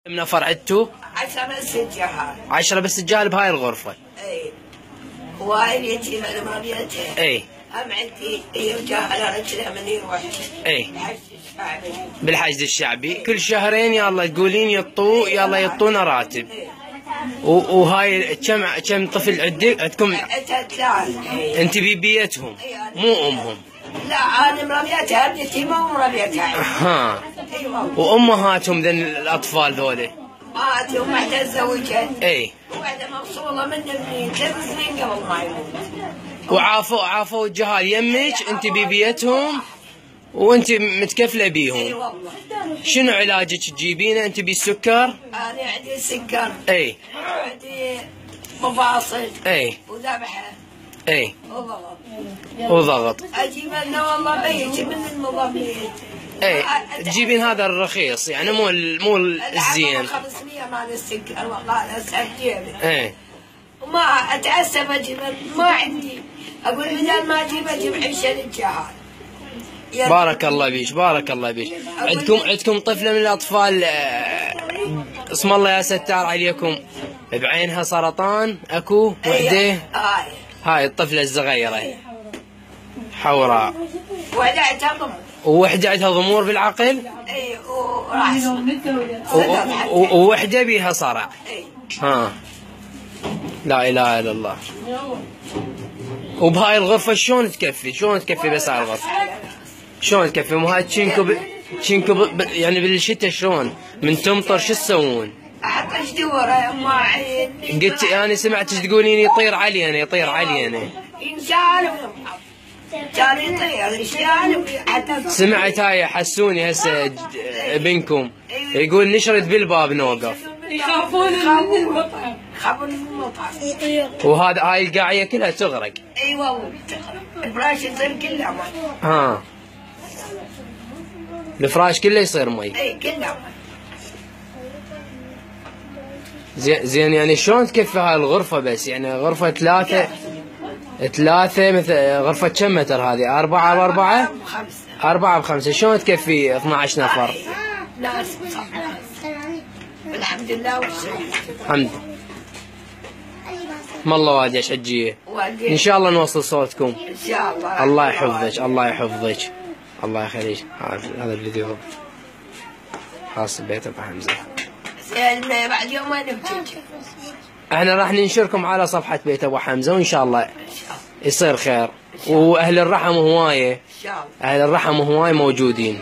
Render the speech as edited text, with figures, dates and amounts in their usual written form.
من نفر عدتوا؟ 10 بس الجهال. 10 بس الجهال بهاي الغرفة. اي. وهاي اليتيم المرأة اليتيم. اي. هم عندي جهال رجلها من يروح. اي. بالحشد الشعبي. بالحشد الشعبي، كل شهرين يلا تقولين يلا يعطونا راتب. وهاي كم طفل عندكم؟ عندها 3. انت ببيتهم مو امهم؟ لا انا مربيتها يتيمة ومربيتها. ها. وامهاتهم ذن الاطفال ذولي؟ امهاتهم واحدة تزوجت. اي. وواحدة مفصولة من ابني 3 سنين قبل ما يموت. وعافوا الجهال يمك انت ببيتهم وانت متكفله بيهم. اي والله. شنو علاجك تجيبينه انت بالسكر؟ انا عندي سكر. اي. عندي مفاصل. اي. وذبحة. اي. وضغط. وضغط. اجيب لنا والله بيجي من المضامين. اي. تجيبين هذا الرخيص يعني مو الزين. 500 مال السكر والله اسعد جيبي. اي. وما اتعسف اجيب ما عندي. اقول بدل ما اجيب عيشه للجهال. بارك الله بيش بارك الله بيش. عندكم طفله من الاطفال اسم الله يا ستار عليكم بعينها سرطان اكو وحده؟ هاي الطفله الصغيره حوراء. وحده عندها ضمور. ووحده عندها ضمور بالعقل؟ اي وراس. ووحده بيها صرع. اي. ها. لا اله الا الله. وبهاي الغرفه شلون تكفي بس هاي الغرفه؟ شلون تكفي؟ مو هاي تشينكو يعني بالشتاء شلون؟ من تمطر شو تسوون؟ احط اشدوره ما عين. قلت يعني سمعتك تقولين يطير علينا. ينشال كان يطير ينشال. سمعت هاي حسوني هسه ابنكم يقول نشرد بالباب نوقف. يخافون من المطر. وهذا هاي القاعية كلها تغرق. اي والله الفراش يصير كله مي. ها. الفراش كله يصير مي. اي كله مي. زين يعني شلون تكفي هاي الغرفة بس يعني غرفة ثلاثة مثل غرفة كم متر هذه؟ 4 ب4؟ 4 ب5 شلون تكفي 12 نفر؟ ناس الحمد لله الحمد. ما الله وادي حجية. ان شاء الله نوصل صوتكم. ان شاء الله. الله يحفظك الله يخليك. هذا الفيديو خاص ببيت ابو حمزة. زين بعد يومين بتجي. احنا راح ننشركم على صفحة بيت ابو حمزة وان شاء الله يصير خير. واهل الرحم هواية. اهل الرحم هواية موجودين.